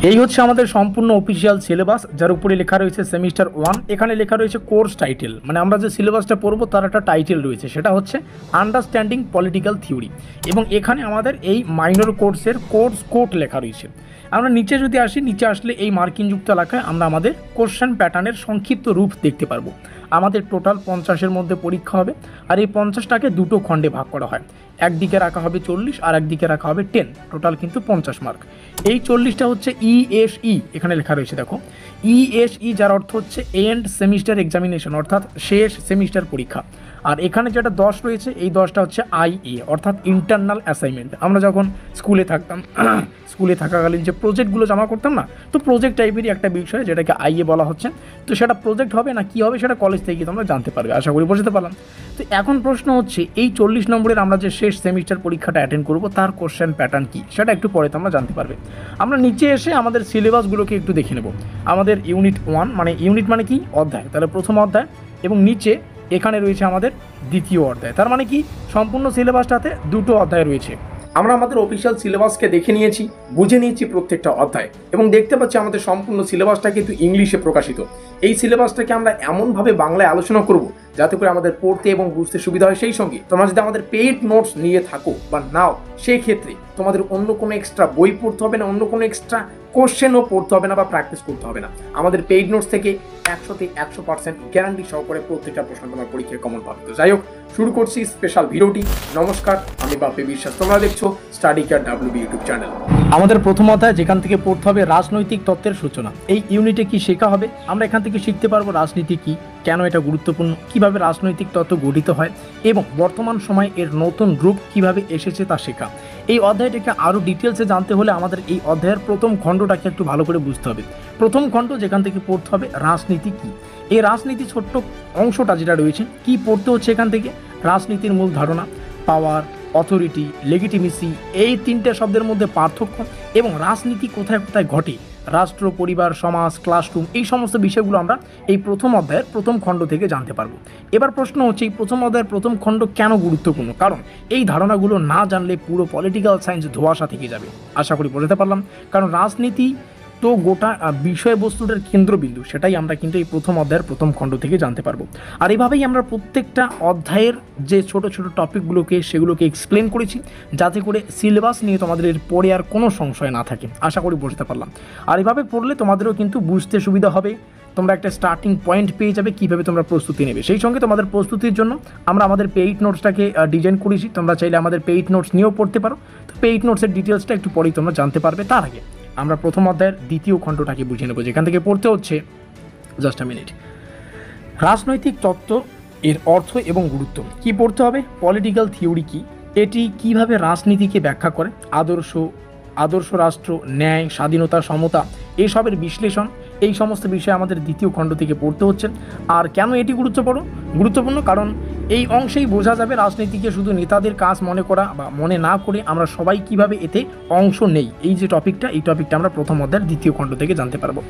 এই হচ্ছে আমাদের সম্পূর্ণ অফিসিয়াল সিলেবাস, যার উপরে লেখা রয়েছে সেমিস্টার 1। এখানে লেখা রয়েছে কোর্স টাইটেল, মানে আমরা যে সিলেবাসটা পড়বো তার একটা টাইটেল রয়েছে, সেটা হচ্ছে আন্ডারস্ট্যান্ডিং পলিটিক্যাল থিওরি। এবং এখানে আমাদের এই মাইনর কোর্সের কোর্স কোড লেখা রয়েছে। আমরা নিচে যদি আসি, নিচে আসলে এই মার্কিনযুক্ত এলাকায় আমরা আমাদের কোশ্চেন প্যাটার্নের সংক্ষিপ্ত রূপ দেখতে পারবো। আমাদের টোটাল 50-এর মধ্যে পরীক্ষা হবে, আর এই 50টাকে দুটো খণ্ডে ভাগ করা হয়। একদিকে রাখা হবে 40 আর একদিকে রাখা হবে 10, টোটাল কিন্তু 50 মার্ক। এই 40টা হচ্ছে ইএসই, এখানে লেখা রয়েছে দেখো ইএসই, যার অর্থ হচ্ছে এন্ড সেমিস্টার এক্সামিনেশন, অর্থাৎ শেষ সেমিস্টার পরীক্ষা। আর এখানে যেটা 10 রয়েছে, এই 10টা হচ্ছে আইএ, অর্থাৎ ইন্টারনাল অ্যাসাইনমেন্ট। আমরা যখন স্কুলে থাকতাম, স্কুলে থাকাকালীন যে প্রজেক্টগুলো জমা করতাম না, তো প্রজেক্ট টাইপেরই একটা বিষয় যেটাকে আইএ বলা হচ্ছে। তো সেটা প্রজেক্ট হবে না কি হবে সেটা কলেজ থেকে তোমরা জানতে পারবে, আশা করি বুঝতে পারলাম। তো এখন প্রশ্ন হচ্ছে এই 40 নম্বরের আমরা যে শেষ সেমিস্টার পরীক্ষাটা অ্যাটেন্ড করব তার কোশ্চেন প্যাটার্ন কী, সেটা একটু পরে তোমরা জানতে পারবে। আমরা নিচে এসে আমাদের সিলেবাসগুলোকে একটু দেখে নেব। আমাদের ইউনিট 1, মানে ইউনিট মানে কি অধ্যায়, তাহলে প্রথম অধ্যায়, এবং নিচে এখানে রয়েছে আমাদের দ্বিতীয় অধ্যায়। তার মানে কি সম্পূর্ণ সিলেবাসটাতে দুটো অধ্যায় রয়েছে। আমরা আমাদের অফিসিয়াল সিলেবাসকে দেখে নিয়েছি, বুঝে নিয়েছি প্রত্যেকটা অধ্যায়, এবং দেখতে পাচ্ছি আমাদের সম্পূর্ণ সিলেবাসটা কিন্তু ইংলিশে প্রকাশিত। এই সিলেবাসটাকে আমরা এমনভাবে বাংলায় আলোচনা করব যাতে করে আমাদের পড়তে এবং বুঝতে সুবিধা হয়। সেই সঙ্গে তোমরা যদি আমাদের পেইড নোটস নিয়ে থাকো বা নাও, সেই ক্ষেত্রে তোমাদের অন্য কোনো এক্সট্রা বই পড়তে হবে না, অন্য কোনো এক্সট্রা কোশ্চেনও পড়তে হবে না বা প্র্যাকটিস করতে হবে না। আমাদের পেইড নোটস থেকে 100তে 100% গ্যারান্টি সহকারে প্রত্যেকটা প্রশ্ন তোমার পরীক্ষায় কমন পাবে। তো যাই হোক, শুরু করছি স্পেশাল ভিডিওটি। নমস্কার, আমি বাপি বিশ্বাস, তোমরা দেখছো study care WB YouTube channel. আমাদের প্রথম অধ্যায়, যেখান থেকে পড়তে হবে রাজনৈতিক তত্ত্বের সূচনা। এই ইউনিটে কি শেখা হবে? আমরা এখান থেকে শিখতে পারবো রাজনীতি কি, কেন এটা গুরুত্বপূর্ণ, কিভাবে রাজনৈতিক তত্ত্ব গঠিত হয়, এবং বর্তমান সময়ে এর নতুন রূপ কিভাবে এসেছে তা শেখা। এই অধ্যায়টাকে আরও ডিটেলসে জানতে হলে আমাদের এই অধ্যায়ের প্রথম খণ্ডটাকে একটু ভালো করে বুঝতে হবে। প্রথম খণ্ড যেখান থেকে পড়তে হবে রাজনীতি কি। এই রাজনীতি ছোট্ট অংশটা যেটা রয়েছে, কি পড়তে হচ্ছে এখান থেকে? রাজনীতির মূল ধারণা, পাওয়ার, অথরিটি, লেগিটিমেসি, এই তিনটে শব্দের মধ্যে পার্থক্য, এবং রাজনীতি কোথায় কোথায় ঘটে, রাষ্ট্র, পরিবার, সমাজ, ক্লাসরুম, এই সমস্ত বিষয়গুলো আমরা এই প্রথম অধ্যায়ের প্রথম খণ্ড থেকে জানতে পারবো। এবার প্রশ্ন হচ্ছে এই প্রথম অধ্যায়ের প্রথম খণ্ড কেন গুরুত্বপূর্ণ? কারণ এই ধারণাগুলো না জানলে পুরো পলিটিক্যাল সায়েন্স ধোঁয়াশা থেকে যাবে, আশা করি বোঝাতে পারলাম। কারণ রাজনীতি তো গোটা বিষয়বস্তুটার কেন্দ্রবিন্দু, সেটাই আমরা কিন্তু এই প্রথম অধ্যায়ের প্রথম খণ্ড থেকে জানতে পারবো। আর এভাবেই আমরা প্রত্যেকটা অধ্যায়ের যে ছোট ছোট টপিকগুলোকে সেগুলোকে এক্সপ্লেন করেছি, যাতে করে সিলেবাস নিয়ে তোমাদের এর পরে আর কোনো সংশয় না থাকে, আশা করি বুঝতে পারলাম। আর এভাবে পড়লে তোমাদেরও কিন্তু বুঝতে সুবিধা হবে, তোমরা একটা স্টার্টিং পয়েন্ট পেয়ে যাবে কীভাবে তোমরা প্রস্তুতি নেবে। সেই সঙ্গে তোমাদের প্রস্তুতির জন্য আমরা আমাদের পেইড নোটসটাকে ডিজাইন করেছি, তোমরা চাইলে আমাদের পেইড নোটস নিয়েও পড়তে পারো। তো পেইড নোটসের ডিটেলসটা একটু পরেই তোমরা জানতে পারবে। তার আগে আমরা প্রথম অধ্যায়ের দ্বিতীয় খণ্ডটাকে বুঝে নেব, যেখান থেকে পড়তে হচ্ছে জাস্ট আ মিনিট রাজনৈতিক তত্ত্ব, এর অর্থ এবং গুরুত্ব। কি পড়তে হবে? পলিটিক্যাল থিওরি কি, এটি কিভাবে রাজনীতিকে ব্যাখ্যা করে, আদর্শ রাষ্ট্র, ন্যায়, স্বাধীনতা, সমতা, এইসবের বিশ্লেষণ, এই সমস্ত বিষয় আমাদের দ্বিতীয় খণ্ড থেকে পড়তে হচ্ছে। আর কেন এটি গুরুত্বপূর্ণ? কারণ এই অংশেই বোঝা যাবে রাজনীতিকে শুধু নেতাদের কাজ মনে করা বা মনে না করে আমরা সবাই কিভাবে এতে অংশ নেই। এই যে টপিকটা, এই টপিকটা আমরা প্রথম অধ্যায়ের দ্বিতীয় খণ্ড থেকে জানতে পারবো।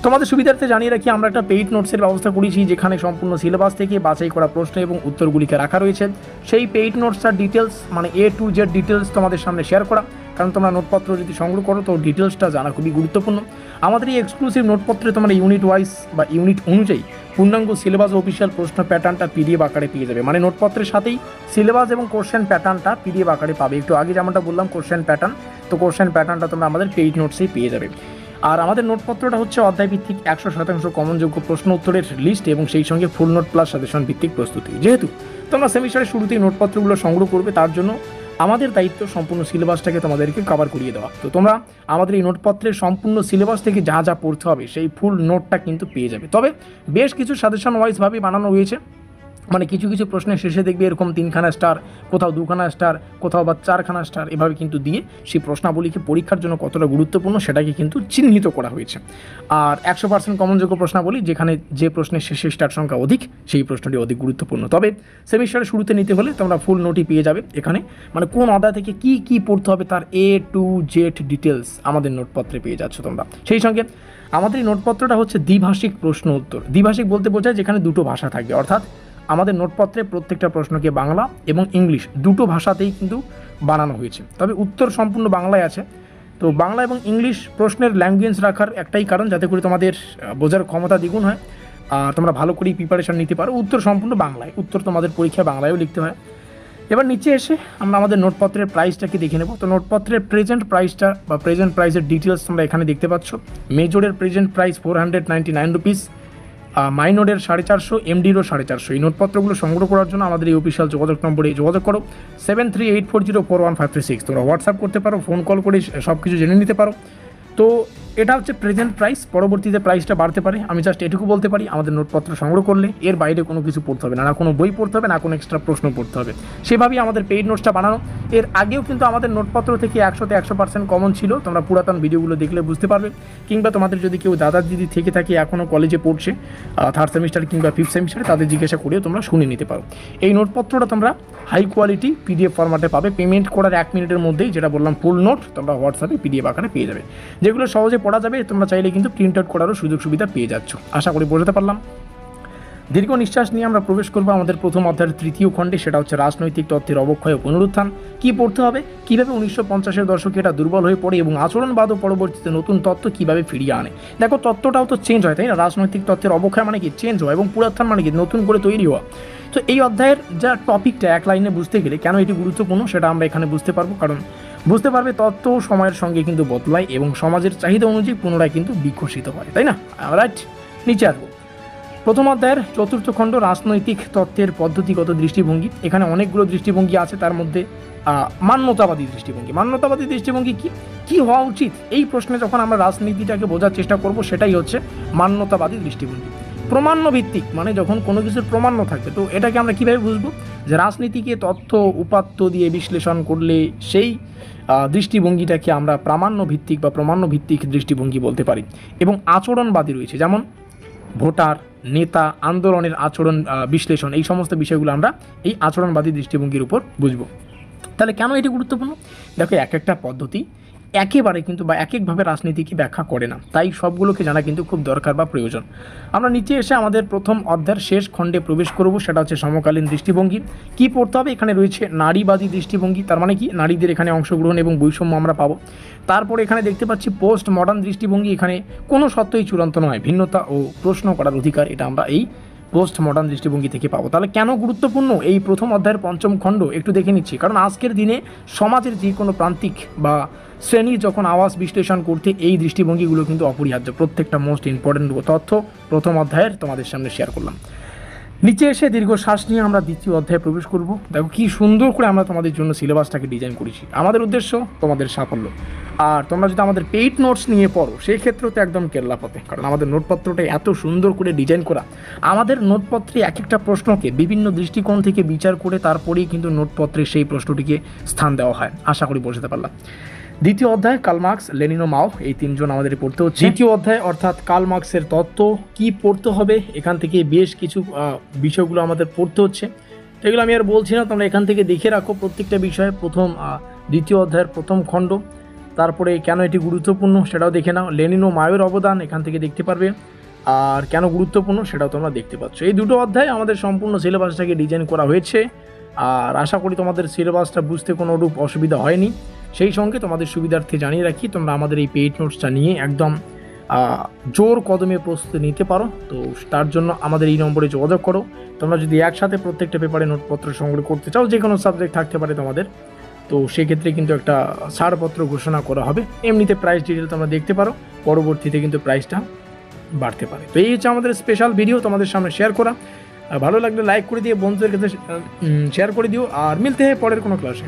তোমাদের সুবিধার্থে জানিয়ে রাখি, আমরা একটা পেইড নোটসের ব্যবস্থা করেছি, যেখানে সম্পূর্ণ সিলেবাস থেকে বাছাই করা প্রশ্ন এবং উত্তরগুলিকে রাখা রয়েছে। সেই পেইড নোটসটার ডিটেলস, মানে A to Z ডিটেলস তোমাদের সামনে শেয়ার করা, কারণ তোমরা নোটপত্র যদি সংগ্রহ করো তো ডিটেলসটা জানা খুবই গুরুত্বপূর্ণ। আমাদের এই এক্সক্লুসিভ নোটপত্রে তোমরা ইউনিট ওয়াইজ বা ইউনিট অনুযায়ী পূর্ণাঙ্গ সিলেবাস ও অফিসিয়াল প্রশ্ন প্যাটার্নটা PDF আকারে পেয়ে যাবে। মানে নোটপত্রের সাথেই সিলেবাস এবং কোশ্চেন প্যাটার্নটা PDF আকারে পাবে। একটু আগে যেমনটা বললাম কোশ্চেন প্যাটার্ন, তো কোশ্চেন প্যাটার্নটা তোমরা আমাদের পেইড নোটসেই পেয়ে যাবে। আর আমাদের নোটপত্রটা হচ্ছে অধ্যায়ভিত্তিক 100% কমনযোগ্য প্রশ্ন উত্তরের লিস্ট, এবং সেই সঙ্গে ফুল নোট প্লাস সাজেশন ভিত্তিক প্রস্তুতি। যেহেতু তোমরা সেমিস্টারের শুরুতেই নোটপত্রগুলো সংগ্রহ করবে, তার জন্য আমাদের দায়িত্ব সম্পূর্ণ সিলেবাসটাকে তোমাদেরকে কভার করিয়ে দেওয়া। তো তোমরা আমাদের এই নোটপত্রের সম্পূর্ণ সিলেবাস থেকে যা যা পড়তে হবে সেই ফুল নোটটা কিন্তু পেয়ে যাবে। তবে বেশ কিছু সাজেশন ওয়াইজভাবে বানানো হয়েছে, মানে কিছু কিছু প্রশ্নের শেষে দেখবে এরকম 3খানা স্টার, কোথাও 2খানা স্টার, কোথাও বা 4খানা স্টার, এভাবে কিন্তু দিয়ে সেই প্রশ্নাবলীকে পরীক্ষার জন্য কতটা গুরুত্বপূর্ণ সেটাকে কিন্তু চিহ্নিত করা হয়েছে। আর 100% কমনযোগ্য প্রশ্নাবলী, যেখানে যে প্রশ্নের শেষে স্টার সংখ্যা অধিক সেই প্রশ্নটি অধিক গুরুত্বপূর্ণ। তবে সেমিস্টারের শুরুতে নিতে হলে তোমরা ফুল নোটই পেয়ে যাবে এখানে, মানে কোন অধ্যায় থেকে কি কি পড়তে হবে তার A to Z ডিটেলস আমাদের নোটপত্রে পেয়ে যাচ্ছ তোমরা। সেই সঙ্গে আমাদের এই নোটপত্রটা হচ্ছে দ্বিভাষিক প্রশ্ন উত্তর। দ্বিভাষিক বলতে বোঝায় যেখানে দুটো ভাষা থাকবে, অর্থাৎ আমাদের নোটপত্রে প্রত্যেকটা প্রশ্নকে বাংলা এবং ইংলিশ দুটো ভাষাতেই কিন্তু বানানো হয়েছে। তবে উত্তর সম্পূর্ণ বাংলায় আছে, তো বাংলা এবং ইংলিশ প্রশ্নের ল্যাঙ্গুয়েজ রাখার একটাই কারণ, যাতে করে তোমাদের বোঝার ক্ষমতা দ্বিগুণ হয় আর তোমরা ভালো করেই প্রিপারেশন নিতে পারো। উত্তর সম্পূর্ণ বাংলায়, উত্তর তোমাদের পরীক্ষায় বাংলায়ও লিখতে হয়। এবার নিচে এসে আমরা আমাদের নোটপত্রের প্রাইসটাকে দেখে নেব। তো নোটপত্রের প্রেজেন্ট প্রাইসটা বা প্রেজেন্ট প্রাইসের ডিটেলস তোমরা এখানে দেখতে পাচ্ছ। মেজরের প্রেজেন্ট প্রাইস 499 রুপিস, মাইনরের 450, এমডিরও 450। এই নোটপত্রগুলো সংগ্রহ করার জন্য আমাদের এই অফিসিয়াল যোগাযোগ নম্বরে যোগাযোগ করো 7384041536। তোমরা হোয়াটসঅ্যাপ করতে পারো, ফোন কল করে সব কিছু জেনে নিতে পারো। তো এটা হচ্ছে প্রেজেন্ট প্রাইস, পরবর্তীতে প্রাইসটা বাড়তে পারে। আমি জাস্ট এটুকু বলতে পারি, আমাদের নোটপত্র সংগ্রহ করলে এর বাইরে কোনো কিছু পড়তে হবে না, না কোনো বই পড়তে হবে, না কোনো এক্সট্রা প্রশ্ন পড়তে হবে। সেভাবেই আমাদের পেইড নোটসটা বানানো। এর আগেও কিন্তু আমাদের নোটপত্র থেকে 100% কমন ছিল, তোমরা পুরাতন ভিডিওগুলো দেখলে বুঝতে পারবে। কিংবা তোমাদের যদি কেউ দাদা দিদি থেকে থাকে এখনও কলেজে পড়ছে 3rd সেমিস্টার কিংবা 5th সেমিস্টারে, তাদের জিজ্ঞাসা করেও তোমরা শুনে নিতে পারো। এই নোটপত্রটা তোমরা হাই কোয়ালিটি পিডিএফ ফরম্যাটে পাবে, পেমেন্ট করার 1 মিনিটের মধ্যেই, যেটা বললাম ফুল নোট তোমরা হোয়াটসঅ্যাপে পিডিএফ আকারে পেয়ে যাবে, যেগুলো সহজে পড়া যাবে। তোমরা চাইলে কিন্তু প্রিন্ট আউট করারও সুযোগ সুবিধা পেয়ে যাচ্ছ। আশা করি বোঝাতে পারলাম। দীর্ঘ নিঃশ্বাস নিয়ে আমরা প্রবেশ করবো আমাদের প্রথম অধ্যায়ের 3য় খণ্ডে, সেটা হচ্ছে রাজনৈতিক তত্ত্বের অবক্ষয় ও পুনরুত্থান। কী পড়তে হবে, কীভাবে 1950-এর দশকে এটা দুর্বল হয়ে পড়ে এবং আচরণবাদ ও পরবর্তীতে নতুন তত্ত্ব কীভাবে ফিরিয়ে আনে। দেখো তত্ত্বটাও তো চেঞ্জ হয়, তাই না? রাজনৈতিক তত্ত্বের অবক্ষয় মানে কি চেঞ্জ হয়, এবং পুনরুত্থান মানে কি নতুন করে তৈরি হওয়া। তো এই অধ্যায়ের যা টপিকটা এক লাইনে বুঝতে গেলে কেন এটি গুরুত্বপূর্ণ সেটা আমরা এখানে বুঝতে পারবো। কারণ বুঝতে পারবে তত্ত্ব সময়ের সঙ্গে কিন্তু বদলায় এবং সমাজের চাহিদা অনুযায়ী পুনরায় কিন্তু বিকশিত হয়, তাই না? রাইট, নিচে আসবো। প্রথম অধ্যায়ের 4র্থ খণ্ড রাজনৈতিক তত্ত্বের পদ্ধতিগত দৃষ্টিভঙ্গি। এখানে অনেকগুলো দৃষ্টিভঙ্গি আছে, তার মধ্যে মান্যতাবাদী দৃষ্টিভঙ্গি। মান্যতাবাদী দৃষ্টিভঙ্গি কি হওয়া উচিত, এই প্রশ্নে যখন আমরা রাজনীতিটাকে বোঝার চেষ্টা করব, সেটাই হচ্ছে মান্যতাবাদী দৃষ্টিভঙ্গি। প্রমাণ্য ভিত্তিক মানে যখন কোনো কিছুর প্রমাণ্য থাকবে, তো এটাকে আমরা কীভাবে বুঝবো? যে রাজনীতিকে তথ্য উপাত্ত দিয়ে বিশ্লেষণ করলে সেই দৃষ্টিভঙ্গিটাকে আমরা প্রামাণ্য ভিত্তিক বা প্রমাণ্য ভিত্তিক দৃষ্টিভঙ্গি বলতে পারি। এবং আচরণবাদী রয়েছে, যেমন ভোটার, নেতা, আন্দোলনের আচরণ বিশ্লেষণ, এই সমস্ত বিষয়গুলো আমরা এই আচরণবাদী দৃষ্টিভঙ্গির উপর বুঝবো। তাহলে কেন এটি গুরুত্বপূর্ণ? দেখো এক একটা পদ্ধতি একেবারে কিন্তু বা এক একভাবে রাজনীতিকে ব্যাখ্যা করে না, তাই সবগুলোকে জানা কিন্তু খুব দরকার বা প্রয়োজন। আমরা নিচে এসে আমাদের প্রথম অধ্যায়ের শেষ খণ্ডে প্রবেশ করব, সেটা হচ্ছে সমকালীন দৃষ্টিভঙ্গি। কি পড়তে হবে? এখানে রয়েছে নারীবাদী দৃষ্টিভঙ্গি, তার মানে কি নারীদের এখানে অংশগ্রহণ এবং বৈষম্য আমরা পাবো। তারপরে এখানে দেখতে পাচ্ছি পোস্ট মডার্ন দৃষ্টিভঙ্গি। এখানে কোনো সত্যই চূড়ান্ত নয়, ভিন্নতা ও প্রশ্ন করার অধিকার, এটা আমরা এই পোস্ট মডার্ন দৃষ্টিভঙ্গি থেকে পাবো। তাহলে কেন গুরুত্বপূর্ণ এই প্রথম অধ্যায়ের 5ম খণ্ড একটু দেখে নিচ্ছি। কারণ আজকের দিনে সমাজের যে কোনো প্রান্তিক বা শ্রেণীর যখন আওয়াজ বিশ্লেষণ করতে এই দৃষ্টিভঙ্গিগুলো কিন্তু অপরিহার্য। প্রত্যেকটা মোস্ট ইম্পর্টেন্ট তথ্য প্রথম অধ্যায়ের তোমাদের সামনে শেয়ার করলাম। নিচে এসে দীর্ঘ শ্বাস নিয়ে আমরা 2য় অধ্যায়ে প্রবেশ করব। দেখো কি সুন্দর করে আমরা তোমাদের জন্য সিলেবাসটাকে ডিজাইন করেছি। আমাদের উদ্দেশ্য তোমাদের সাফল্য। আর তোমরা যদি আমাদের পেইড নোটস নিয়ে পড়ো, সেই ক্ষেত্রেও তো একদম কেল্লা পথে, কারণ আমাদের নোটপত্রটা এত সুন্দর করে ডিজাইন করা। আমাদের নোটপত্রে এক একটা প্রশ্নকে বিভিন্ন দৃষ্টিকোণ থেকে বিচার করে তারপরেই কিন্তু নোটপত্রে সেই প্রশ্নটিকে স্থান দেওয়া হয়। আশা করি বোঝাতে পারলাম। 2য় অধ্যায় কার্ল মার্কস, লেনিন ও মাও, এই 3 জন আমাদের পড়তে হচ্ছে। 3য় অধ্যায় অর্থাৎ কার্ল মার্কসের তত্ত্ব কি পড়তে হবে, এখান থেকে বেশ কিছু বিষয়গুলো আমাদের পড়তে হচ্ছে। এগুলো আমি আর বলছি না, তোমরা এখান থেকে দেখে রাখো প্রত্যেকটা বিষয়ে। 2য় অধ্যায়ের 1ম খণ্ড, তারপরে কেন এটি গুরুত্বপূর্ণ সেটাও দেখে নাও। লেনিন ও মাওয়ের অবদান এখান থেকে দেখতে পারবে, আর কেন গুরুত্বপূর্ণ সেটাও তোমরা দেখতে পাচ্ছ। এই 2টো অধ্যায় আমাদের সম্পূর্ণ সিলেবাসটাকে ডিজাইন করা হয়েছে। আর আশা করি তোমাদের সিলেবাসটা বুঝতে কোনো রূপ অসুবিধা হয়নি। সেই সঙ্গে তোমাদের সুবিধার্থে জানিয়ে রাখি, তোমরা আমাদের এই পেইড নোটসটা নিয়ে একদম জোর কদমে প্রস্তুতি নিতে পারো। তো তার জন্য আমাদের এই নম্বরে যোগাযোগ করো। তোমরা যদি একসাথে প্রত্যেকটা পেপারে নোটপত্র সংগ্রহ করতে চাও, যে কোনো সাবজেক্ট থাকতে পারে তোমাদের, তো সেক্ষেত্রে কিন্তু একটা ছাড়পত্র ঘোষণা করা হবে। এমনিতে প্রাইস ডিটেল তোমরা দেখতে পারো, পরবর্তীতে কিন্তু প্রাইসটা বাড়তে পারে। তো এই হচ্ছে আমাদের স্পেশাল ভিডিও তোমাদের সামনে শেয়ার করা। ভালো লাগলে লাইক করে দিয়ে বন্ধুদের কাছে শেয়ার করে দিও। আর মিলতে হয় পরের কোনো ক্লাসে।